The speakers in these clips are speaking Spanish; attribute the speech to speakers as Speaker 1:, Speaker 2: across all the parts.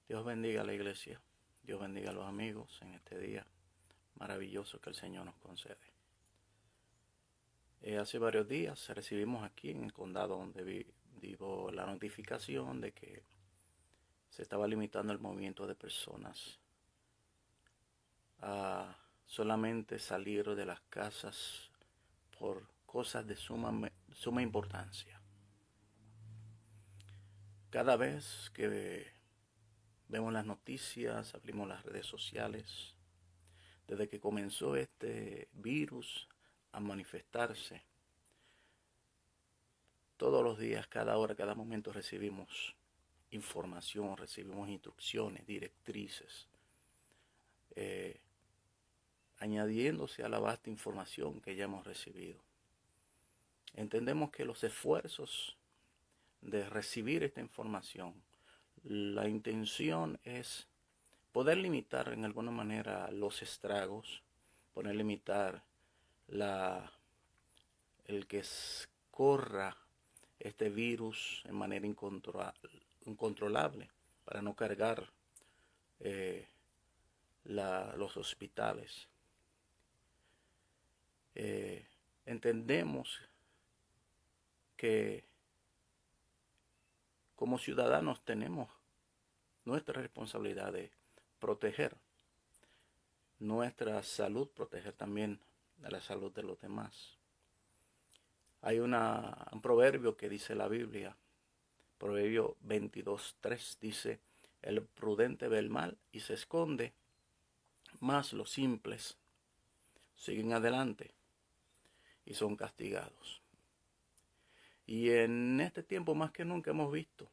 Speaker 1: Dios bendiga a la iglesia, Dios bendiga a los amigos en este día maravilloso que el Señor nos concede. Hace varios días recibimos aquí en el condado donde vivo la notificación de que se estaba limitando el movimiento de personas a solamente salir de las casas por cosas de suma importancia. Cada vez que vemos las noticias, abrimos las redes sociales, desde que comenzó este virus a manifestarse, todos los días, cada hora, cada momento recibimos información, recibimos instrucciones, directrices, añadiéndose a la vasta información que ya hemos recibido. Entendemos que los esfuerzos de recibir esta información, la intención es poder limitar en alguna manera los estragos, poder limitar el que corra este virus en manera incontrolable para no cargar los hospitales. Entendemos que como ciudadanos tenemos nuestra responsabilidad de proteger nuestra salud, proteger también la salud de los demás. Hay un proverbio que dice la Biblia, Proverbio 22:3, dice: el prudente ve el mal y se esconde, mas los simples siguen adelante y son castigados. Y en este tiempo más que nunca hemos visto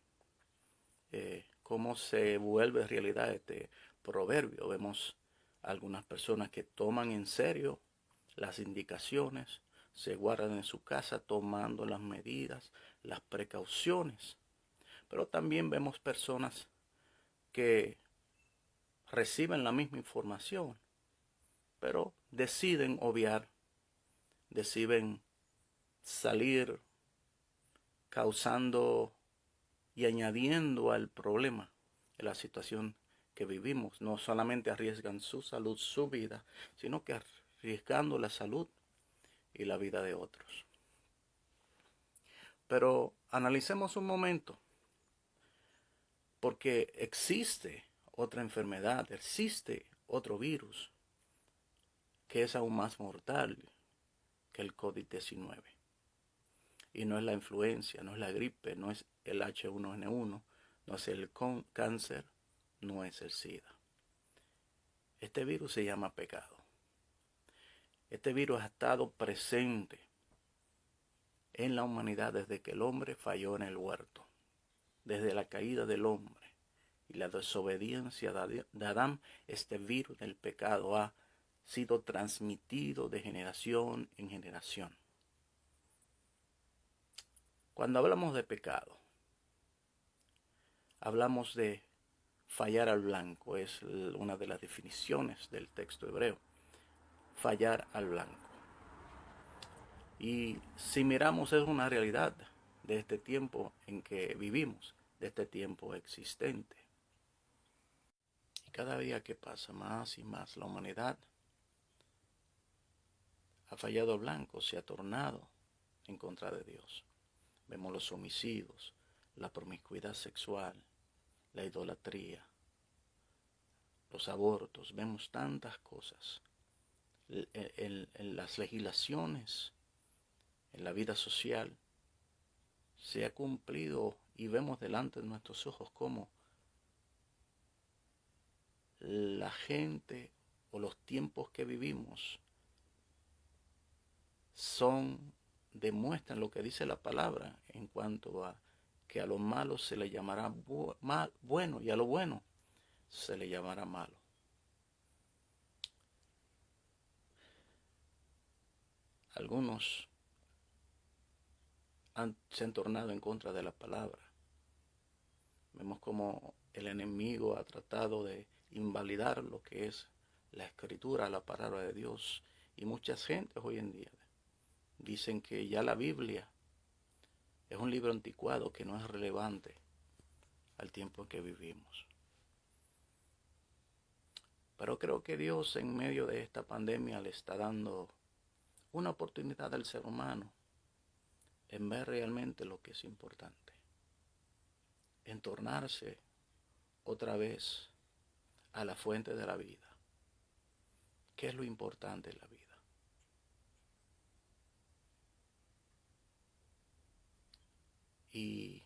Speaker 1: cómo se vuelve realidad este proverbio. Vemos algunas personas que toman en serio las indicaciones, se guardan en su casa tomando las medidas, las precauciones. Pero también vemos personas que reciben la misma información, pero deciden obviar, deciden salir causando y añadiendo al problema de la situación que vivimos. No solamente arriesgan su salud, su vida, sino que arriesgando la salud y la vida de otros. Pero analicemos un momento, porque existe otra enfermedad, existe otro virus que es aún más mortal que el COVID-19. Y no es la influencia, no es la gripe, no es el H1N1, no es el cáncer, no es el SIDA. Este virus se llama pecado. Este virus ha estado presente en la humanidad desde que el hombre falló en el huerto, desde la caída del hombre y la desobediencia de Adán. Este virus del pecado ha sido transmitido de generación en generación. Cuando hablamos de pecado, hablamos de fallar al blanco, es una de las definiciones del texto hebreo, fallar al blanco. Y si miramos, es una realidad de este tiempo en que vivimos, de este tiempo existente. Y cada día que pasa más y más, la humanidad ha fallado al blanco, se ha tornado en contra de Dios. Vemos los homicidios, la promiscuidad sexual, la idolatría, los abortos, vemos tantas cosas. En las legislaciones, en la vida social, se ha cumplido y vemos delante de nuestros ojos cómo la gente o los tiempos que vivimos demuestran lo que dice la palabra en cuanto a que a lo malo se le llamará bueno y a lo bueno se le llamará malo. Algunos se han tornado en contra de la palabra. Vemos como el enemigo ha tratado de invalidar lo que es la escritura, la palabra de Dios. Y muchas gentes hoy en día dicen que ya la Biblia es un libro anticuado que no es relevante al tiempo en que vivimos. Pero creo que Dios en medio de esta pandemia le está dando una oportunidad al ser humano en ver realmente lo que es importante, en tornarse otra vez a la fuente de la vida. ¿Qué es lo importante en la vida? Y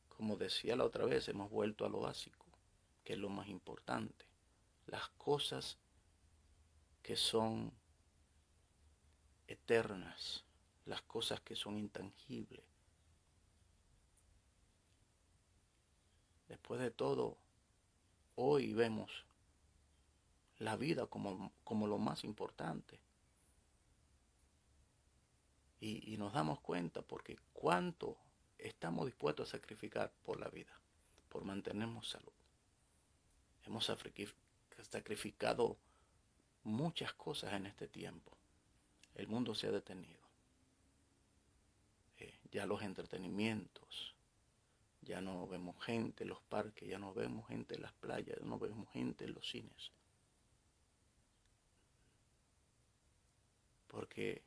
Speaker 1: como decía la otra vez, hemos vuelto a lo básico, que es lo más importante. Las cosas que son eternas, las cosas que son intangibles. Después de todo, hoy vemos la vida como lo más importante. Y nos damos cuenta porque cuánto estamos dispuestos a sacrificar por la vida, por mantenernos salud. Hemos sacrificado muchas cosas en este tiempo. El mundo se ha detenido. Ya los entretenimientos, ya no vemos gente en los parques, ya no vemos gente en las playas, ya no vemos gente en los cines. Porque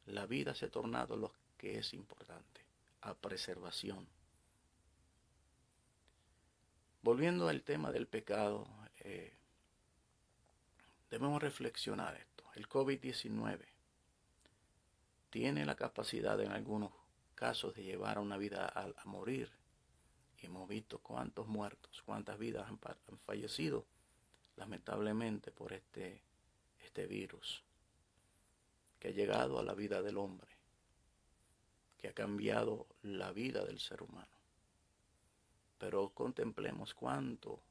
Speaker 1: la vida se ha tornado lo que es importante, a preservación. Volviendo al tema del pecado, debemos reflexionar esto. El COVID-19 tiene la capacidad en algunos casos de llevar a una vida a morir. Y hemos visto cuántos muertos, cuántas vidas han fallecido lamentablemente por este virus que ha llegado a la vida del hombre, que ha cambiado la vida del ser humano. Pero contemplemos cuánto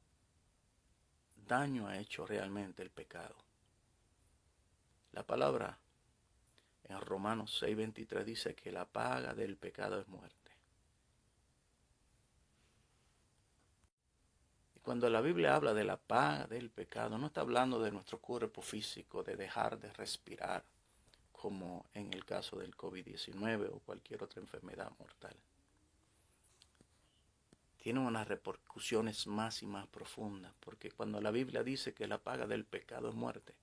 Speaker 1: daño ha hecho realmente el pecado. La palabra en Romanos 6:23 dice que la paga del pecado es muerte. Y cuando la Biblia habla de la paga del pecado, no está hablando de nuestro cuerpo físico, de dejar de respirar, como en el caso del COVID-19 o cualquier otra enfermedad mortal. Tiene unas repercusiones más y más profundas, porque cuando la Biblia dice que la paga del pecado es muerte,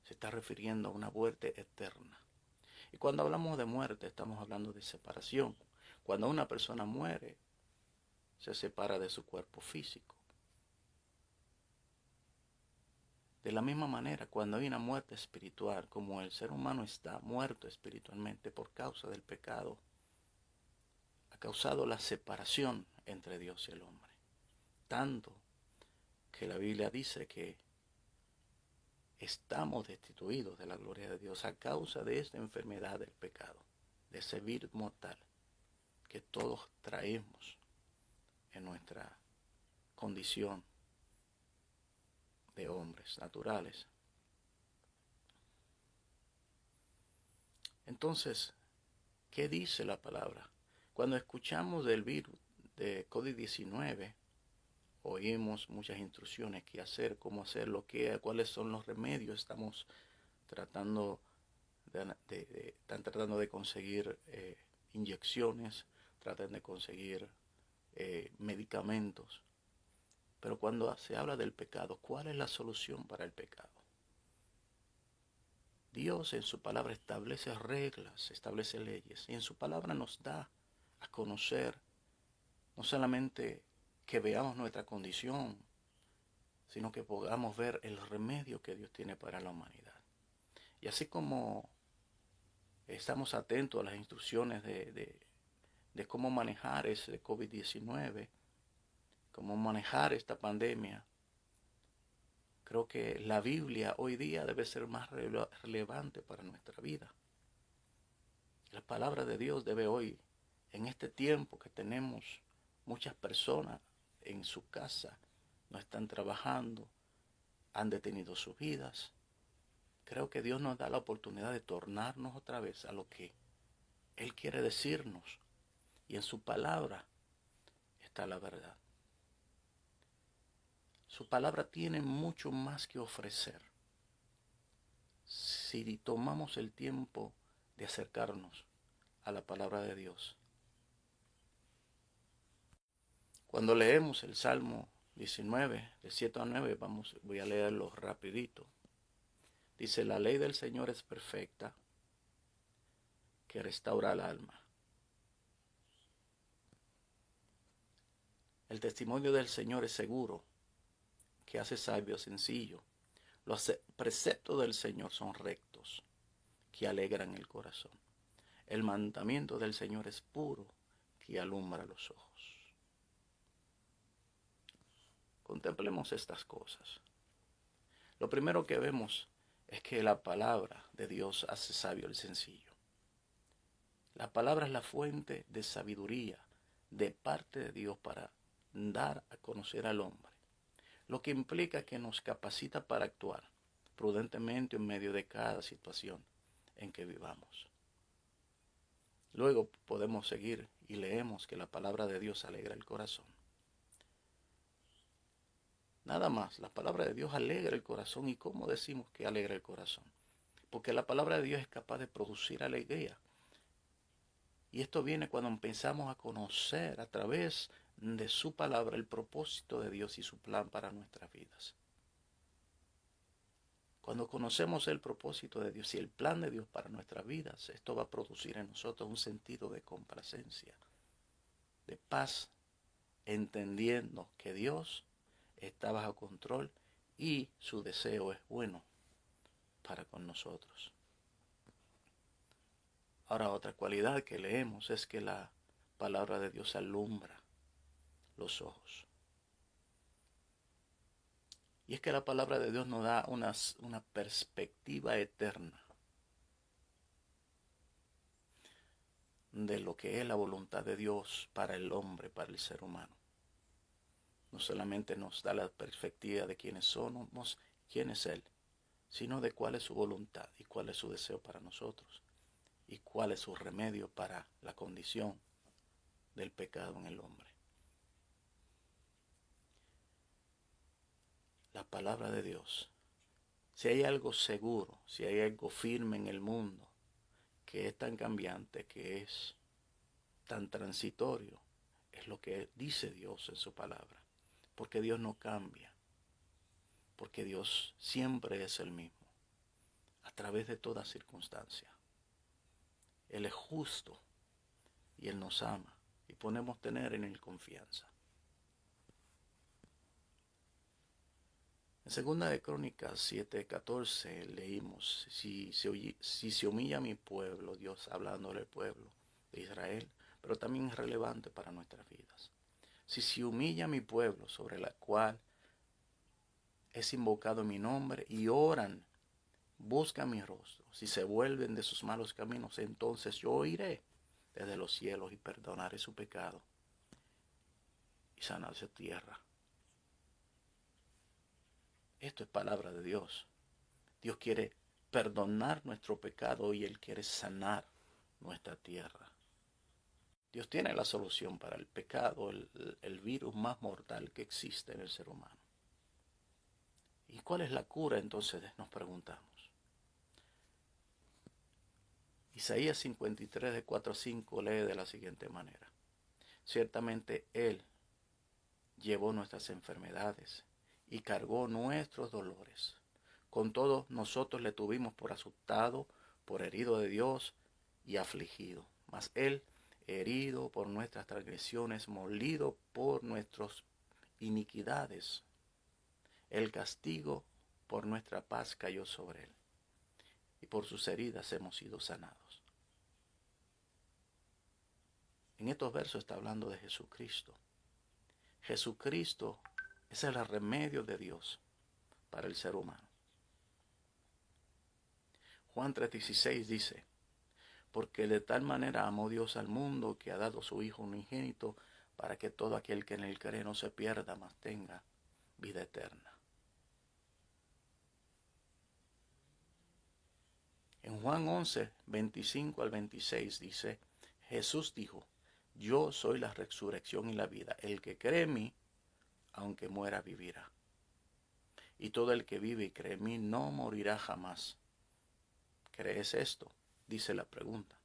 Speaker 1: se está refiriendo a una muerte eterna. Y cuando hablamos de muerte, estamos hablando de separación. Cuando una persona muere, se separa de su cuerpo físico. De la misma manera, cuando hay una muerte espiritual, como el ser humano está muerto espiritualmente por causa del pecado, ha causado la separación entre Dios y el hombre. Tanto que la Biblia dice que estamos destituidos de la gloria de Dios a causa de esta enfermedad del pecado, de ese virus mortal que todos traemos en nuestra condición de hombres naturales. Entonces, ¿qué dice la palabra? Cuando escuchamos del virus de COVID-19, oímos muchas instrucciones, qué hacer, cómo hacerlo, cuáles son los remedios. Están tratando de conseguir inyecciones, tratan de conseguir medicamentos. Pero cuando se habla del pecado, ¿cuál es la solución para el pecado? Dios en su palabra establece reglas, establece leyes, y en su palabra nos da a conocer no solamente que veamos nuestra condición, sino que podamos ver el remedio que Dios tiene para la humanidad. Y así como estamos atentos a las instrucciones de cómo manejar ese COVID-19, cómo manejar esta pandemia, creo que la Biblia hoy día debe ser más relevante para nuestra vida. La palabra de Dios debe hoy, en este tiempo que tenemos muchas personas en su casa, no están trabajando, han detenido sus vidas. Creo que Dios nos da la oportunidad de tornarnos otra vez a lo que Él quiere decirnos. Y en su palabra está la verdad. Su palabra tiene mucho más que ofrecer si tomamos el tiempo de acercarnos a la palabra de Dios. Cuando leemos el Salmo 19, del 7 al 9, voy a leerlo rapidito. Dice, la ley del Señor es perfecta, que restaura el alma. El testimonio del Señor es seguro, que hace sabio sencillo. Los preceptos del Señor son rectos, que alegran el corazón. El mandamiento del Señor es puro, que alumbra los ojos. Contemplemos estas cosas. Lo primero que vemos es que la palabra de Dios hace sabio el sencillo. La palabra es la fuente de sabiduría de parte de Dios para dar a conocer al hombre, lo que implica que nos capacita para actuar prudentemente en medio de cada situación en que vivamos. Luego podemos seguir y leemos que la palabra de Dios alegra el corazón. Nada más, la palabra de Dios alegra el corazón. ¿Y cómo decimos que alegra el corazón? Porque la palabra de Dios es capaz de producir alegría. Y esto viene cuando empezamos a conocer a través de su palabra el propósito de Dios y su plan para nuestras vidas. Cuando conocemos el propósito de Dios y el plan de Dios para nuestras vidas, esto va a producir en nosotros un sentido de complacencia, de paz, entendiendo que Dios está bajo control y su deseo es bueno para con nosotros. Ahora, otra cualidad que leemos es que la palabra de Dios alumbra los ojos. Y es que la palabra de Dios nos da una perspectiva eterna de lo que es la voluntad de Dios para el hombre, para el ser humano. No solamente nos da la perspectiva de quiénes somos, quién es Él, sino de cuál es su voluntad y cuál es su deseo para nosotros y cuál es su remedio para la condición del pecado en el hombre. La palabra de Dios. Si hay algo seguro, si hay algo firme en el mundo, que es tan cambiante, que es tan transitorio, es lo que dice Dios en su palabra. Porque Dios no cambia, porque Dios siempre es el mismo, a través de toda circunstancia. Él es justo y Él nos ama y podemos tener en Él confianza. En segunda de Crónicas 7:14 leímos, si se humilla mi pueblo, Dios hablándole al pueblo de Israel, pero también es relevante para nuestras vidas. Si se humilla mi pueblo sobre la cual es invocado mi nombre y oran, buscan mi rostro, si se vuelven de sus malos caminos, entonces yo oiré desde los cielos y perdonaré su pecado y sanar su tierra. Esto es palabra de Dios. Dios quiere perdonar nuestro pecado y Él quiere sanar nuestra tierra. Dios tiene la solución para el pecado, el virus más mortal que existe en el ser humano. ¿Y cuál es la cura? Entonces nos preguntamos. Isaías 53 de 4 a 5 lee de la siguiente manera. Ciertamente Él llevó nuestras enfermedades y cargó nuestros dolores. Con todo, nosotros le tuvimos por azotado, por herido de Dios y afligido. Mas Él, herido por nuestras transgresiones, molido por nuestras iniquidades, el castigo por nuestra paz cayó sobre Él, y por sus heridas hemos sido sanados. En estos versos está hablando de Jesucristo. Jesucristo es el remedio de Dios para el ser humano. Juan 3:16 dice, porque de tal manera amó Dios al mundo que ha dado su Hijo unigénito para que todo aquel que en él cree no se pierda, mas tenga vida eterna. En Juan 11:25 al 26 dice, Jesús dijo, yo soy la resurrección y la vida. El que cree en mí, aunque muera, vivirá. Y todo el que vive y cree en mí no morirá jamás. ¿Crees esto? Dice la pregunta.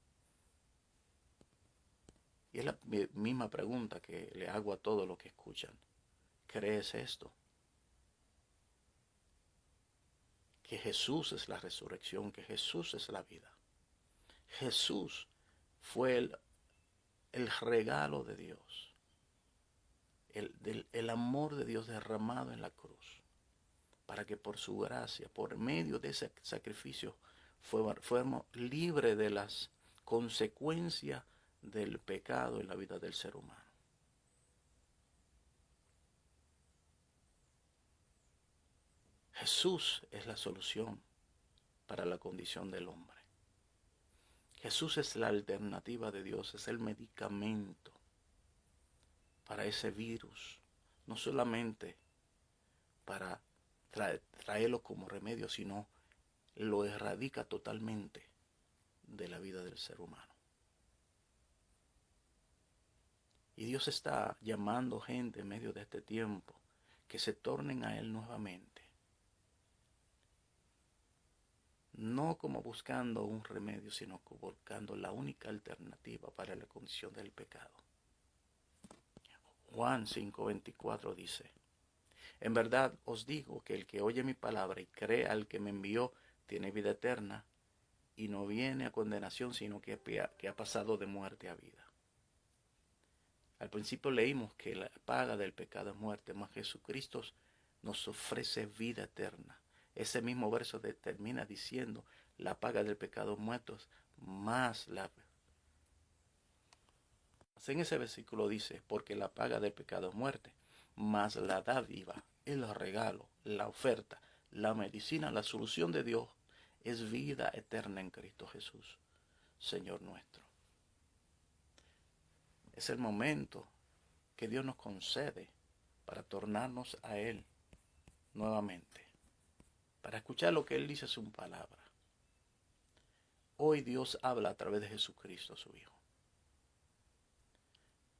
Speaker 1: Y es la misma pregunta que le hago a todos los que escuchan. ¿Crees esto? Que Jesús es la resurrección, que Jesús es la vida. Jesús fue el regalo de Dios, el amor de Dios derramado en la cruz, para que por su gracia, por medio de ese sacrificio, fuéramos libres de las consecuencias del pecado en la vida del ser humano. Jesús es la solución para la condición del hombre. Jesús es la alternativa de Dios, es el medicamento para ese virus, no solamente para traerlo como remedio, sino lo erradica totalmente de la vida del ser humano. Y Dios está llamando gente en medio de este tiempo que se tornen a Él nuevamente. No como buscando un remedio, sino buscando la única alternativa para la condición del pecado. Juan 5:24 dice: en verdad os digo que el que oye mi palabra y cree al que me envió tiene vida eterna y no viene a condenación, sino que ha pasado de muerte a vida. Al principio leímos que la paga del pecado es muerte, mas Jesucristo nos ofrece vida eterna. Ese mismo verso termina diciendo: la paga del pecado es muerte, más la... En ese versículo dice: porque la paga del pecado es muerte, mas la dádiva, el regalo, la oferta, la medicina, la solución de Dios es vida eterna en Cristo Jesús, Señor nuestro. Es el momento que Dios nos concede para tornarnos a Él nuevamente, para escuchar lo que Él dice en su palabra. Hoy Dios habla a través de Jesucristo, su Hijo.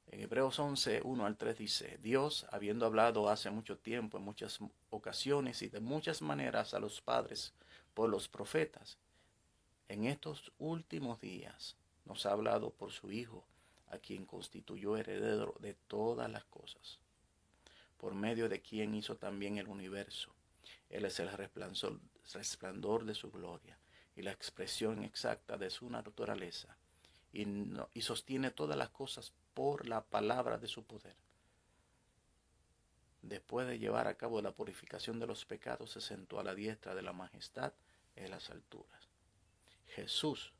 Speaker 1: En Hebreos 11, 1 al 3 dice: Dios, habiendo hablado hace mucho tiempo, en muchas ocasiones y de muchas maneras a los padres por los profetas, en estos últimos días nos ha hablado por su Hijo, a quien constituyó heredero de todas las cosas, por medio de quien hizo también el universo. Él es el resplandor de su gloria y la expresión exacta de su naturaleza, y sostiene todas las cosas por la palabra de su poder. Después de llevar a cabo la purificación de los pecados, se sentó a la diestra de la majestad en las alturas. Jesús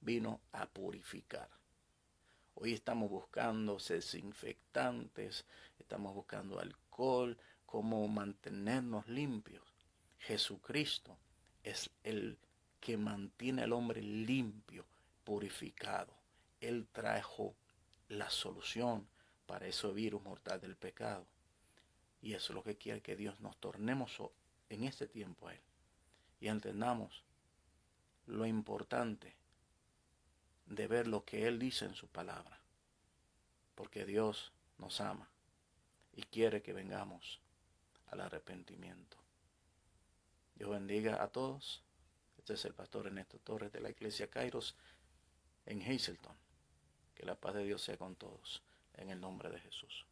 Speaker 1: vino a purificar. Hoy estamos buscando desinfectantes, estamos buscando alcohol, cómo mantenernos limpios. Jesucristo es el que mantiene al hombre limpio, purificado. Él trajo la solución para ese virus mortal del pecado. Y eso es lo que quiere, que Dios nos tornemos en este tiempo a Él. Y entendamos lo importante de ver lo que Él dice en su palabra. Porque Dios nos ama y quiere que vengamos al arrepentimiento. Dios bendiga a todos. Este es el pastor Ernesto Torres de la Iglesia Kairos en Hazleton. Que la paz de Dios sea con todos, en el nombre de Jesús.